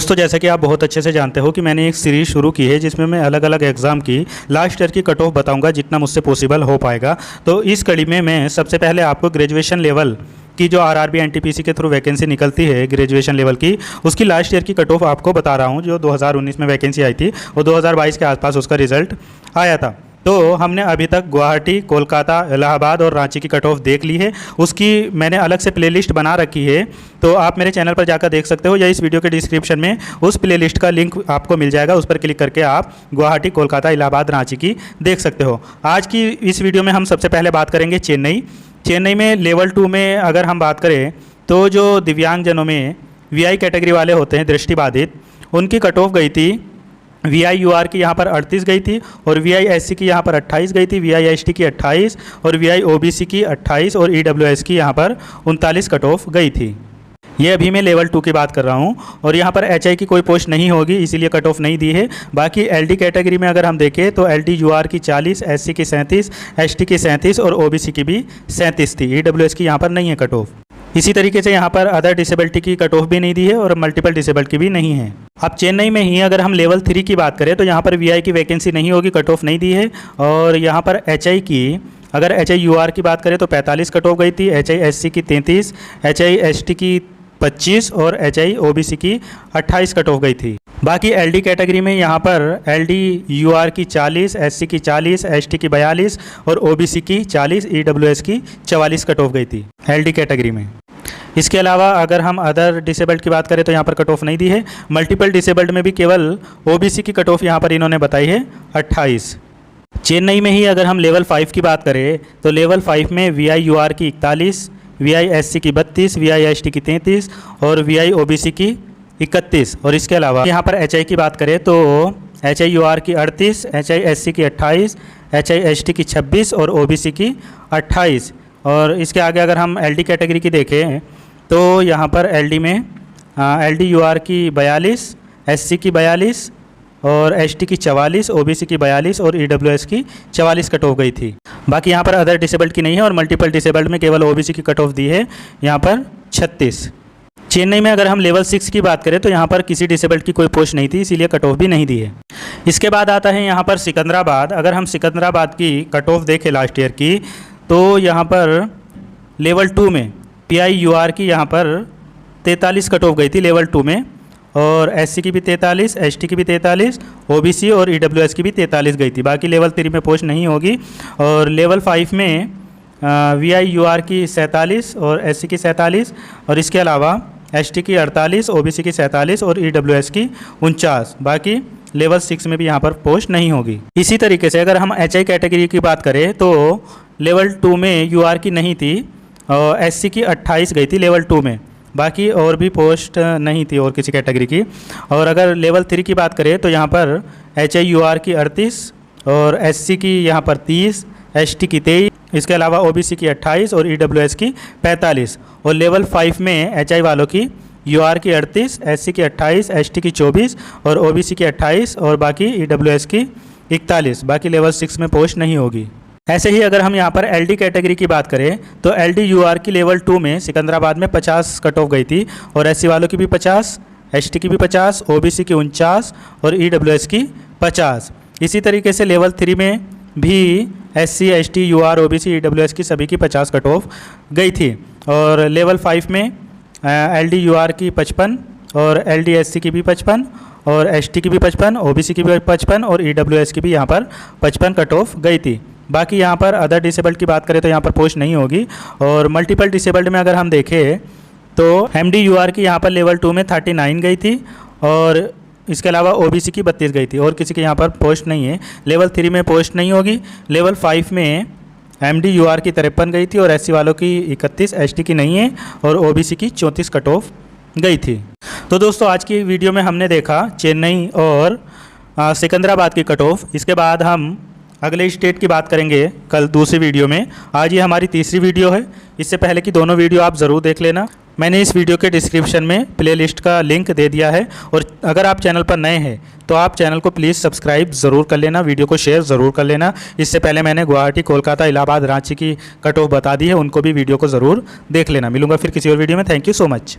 दोस्तों, जैसा कि आप बहुत अच्छे से जानते हो कि मैंने एक सीरीज़ शुरू की है जिसमें मैं अलग अलग एग्ज़ाम की लास्ट ईयर की कट ऑफ बताऊंगा जितना मुझसे पॉसिबल हो पाएगा। तो इस कड़ी में मैं सबसे पहले आपको ग्रेजुएशन लेवल की जो आरआरबी एनटीपीसी के थ्रू वैकेंसी निकलती है ग्रेजुएशन लेवल की, उसकी लास्ट ईयर की कट ऑफ आपको बता रहा हूँ। जो 2019 में वैकेंसी आई थी और 2022 के आसपास उसका रिजल्ट आया था। तो हमने अभी तक गुवाहाटी, कोलकाता, इलाहाबाद और रांची की कट ऑफ देख ली है। उसकी मैंने अलग से प्लेलिस्ट बना रखी है, तो आप मेरे चैनल पर जाकर देख सकते हो, या इस वीडियो के डिस्क्रिप्शन में उस प्लेलिस्ट का लिंक आपको मिल जाएगा। उस पर क्लिक करके आप गुवाहाटी, कोलकाता, इलाहाबाद, रांची की देख सकते हो। आज की इस वीडियो में हम सबसे पहले बात करेंगे चेन्नई में लेवल 2 में अगर हम बात करें तो जो दिव्यांगजनों में वीआई कैटेगरी वाले होते हैं, दृष्टिबाधित, उनकी कट ऑफ गई थी वीआई यूआर की यहाँ पर 38 गई थी और वीआई एससी की यहाँ पर 28 गई थी, वीआई एसटी की 28 और वीआई ओबीसी की 28 और ईडब्ल्यूएस की यहाँ पर 39 कट ऑफ गई थी। ये अभी मैं लेवल 2 की बात कर रहा हूँ और यहाँ पर एचआई की कोई पोस्ट नहीं होगी, इसीलिए कट ऑफ नहीं दी है। बाकी एलडी कैटेगरी में अगर हम देखें तो एलडी यूआर की 40, एससी की 37, एसटी की 37 और ओबीसी की भी 37 थी। ईडब्ल्यूएस की यहाँ पर नहीं है कट ऑफ। इसी तरीके से यहाँ पर अदर डिसेबिलिटी की कट ऑफ भी नहीं दी है और मल्टीपल डिसेबल्ड की भी नहीं है। अब चेन्नई में ही अगर हम लेवल 3 की बात करें तो यहाँ पर वीआई की वैकेंसी नहीं होगी, कट ऑफ नहीं दी है। और यहाँ पर एचआई की, अगर एचआई यूआर की बात करें तो 45 कट ऑफ गई थी, एचआई एससी की 33, एचआई एसटी की 25 और एचआई ओबीसी की 28 कट ऑफ गई थी। बाकी एलडी कैटेगरी में यहाँ पर एलडी यूआर की 40, एससी की 40, एसटी की 42 और ओबीसी की 40, ईडब्ल्यूएस की 44 कट ऑफ गई थी एलडी कैटेगरी में। इसके अलावा अगर हम अदर डिसेबल्ड की बात करें तो यहाँ पर कट ऑफ नहीं दी है। मल्टीपल डिसेबल्ड में भी केवल ओबीसी की कट ऑफ यहाँ पर इन्होंने बताई है 28। चेन्नई में ही अगर हम लेवल 5 की बात करें तो लेवल 5 में वीआई यूआर की 41, वीआई एससी की 32, वीआई एसटी की 33 और वीआई ओबीसी की 31। और इसके अलावा यहाँ पर एचआई की बात करें तो एचआई यूआर की 38, एचआई एससी की 28, एचआई एसटी की 26 और ओबीसी की 28। और इसके आगे अगर हम एलडी कैटेगरी की देखें तो यहाँ पर एलडी में एलडी यूआर की 42, एससी की 42 और एसटी की 44, ओबीसी की 42 और ईडब्ल्यूएस की 44 कट ऑफ गई थी। बाकी यहाँ पर अदर डिसेबल्ड की नहीं है और मल्टीपल डिसेबल्ड में केवल ओबीसी की कट ऑफ दी है यहाँ पर 36। चेन्नई में अगर हम लेवल 6 की बात करें तो यहाँ पर किसी डिसेबल्ड की कोई पोस्ट नहीं थी, इसीलिए कट ऑफ भी नहीं दी है। इसके बाद आता है यहाँ पर सिकंदराबाद। अगर हम सिकंदराबाद की कट ऑफ देखें लास्ट ईयर की तो यहाँ पर लेवल 2 में पीआई यूआर की यहाँ पर 43 कट ऑफ गई थी लेवल 2 में, और एससी की भी 43, एसटी की भी 43, ओबीसी और ईडब्ल्यूएस की भी 43 गई थी। बाकी लेवल 3 में पोस्ट नहीं होगी। और लेवल 5 में वीआई यूआर की 47 और एससी की 47 और इसके अलावा एसटी की 48, ओबीसी की 47 और ईडब्ल्यूएस की 49। बाकी लेवल 6 में भी यहाँ पर पोस्ट नहीं होगी। इसी तरीके से अगर हम एचआई कैटेगरी की बात करें तो लेवल 2 में यूआर की नहीं थी और एससी की 28 गई थी लेवल 2 में। बाकी और भी पोस्ट नहीं थी और किसी कैटेगरी की। और अगर लेवल 3 की बात करें तो यहाँ पर एचआई यूआर की 38 और एससी की यहाँ पर 30, एसटी की 23, इसके अलावा ओबीसी की 28 और ईडब्ल्यूएस की 45। और लेवल 5 में एचआई वालों की यूआर की 38, एससी की 28, एसटी की 24 और ओबीसी की 28 और बाकी ईडब्ल्यूएस की 41। बाकी लेवल 6 में पोस्ट नहीं होगी। ऐसे ही अगर हम यहाँ पर एलडी कैटेगरी की बात करें तो एलडी यूआर की लेवल 2 में सिकंदराबाद में 50 कट ऑफ गई थी और एससी वालों की भी 50, एसटी की भी 50, ओबीसी की 49 और ईडब्ल्यूएस की 50। इसी तरीके से लेवल 3 में भी SC, ST, UR, OBC, EWS की सभी की 50 कट ऑफ गई थी। और लेवल 5 में एलडी यूआर की 55 और एलडी एससी की भी 55 और एसटी की भी 55, ओबीसी की भी 55 और ईडब्ल्यूएस की भी यहाँ पर 55 कट ऑफ गई थी। बाकी यहाँ पर अदर डिसेबल्ड की बात करें तो यहाँ पर पोस्ट नहीं होगी। और मल्टीपल डिसेबल्ड में अगर हम देखें तो एमडी यूआर की यहाँ पर लेवल 2 में 39 गई थी और इसके अलावा ओबीसी की 32 गई थी और किसी के यहाँ पर पोस्ट नहीं है। लेवल 3 में पोस्ट नहीं होगी। लेवल 5 में एमडी यूआर की 53 गई थी और एससी वालों की 31, एसटी की नहीं है और ओबीसी की 34 कट ऑफ गई थी। तो दोस्तों, आज की वीडियो में हमने देखा चेन्नई और सिकंदराबाद की कट ऑफ। इसके बाद हम अगले स्टेट की बात करेंगे कल दूसरी वीडियो में। आज ये हमारी तीसरी वीडियो है। इससे पहले की दोनों वीडियो आप ज़रूर देख लेना। मैंने इस वीडियो के डिस्क्रिप्शन में प्लेलिस्ट का लिंक दे दिया है। और अगर आप चैनल पर नए हैं तो आप चैनल को प्लीज़ सब्सक्राइब ज़रूर कर लेना, वीडियो को शेयर ज़रूर कर लेना। इससे पहले मैंने गुवाहाटी, कोलकाता, इलाहाबाद, रांची की कट ऑफ बता दी है, उनको भी वीडियो को ज़रूर देख लेना। मिलूंगा फिर किसी और वीडियो में। Thank you so much.